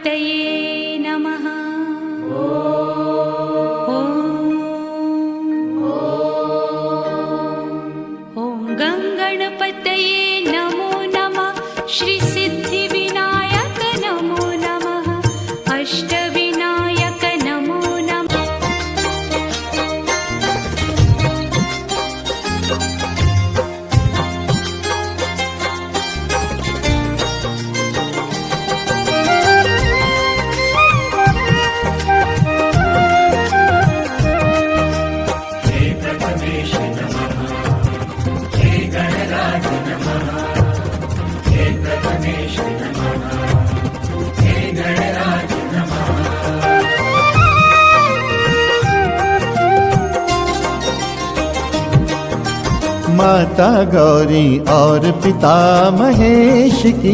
गणपतये नमः। ॐ गणपतये नमो नमः। श्री सिद्धिविनायक नमो नमः। अष्टविनायक नमो नमः। माता गौरी और पिता महेश की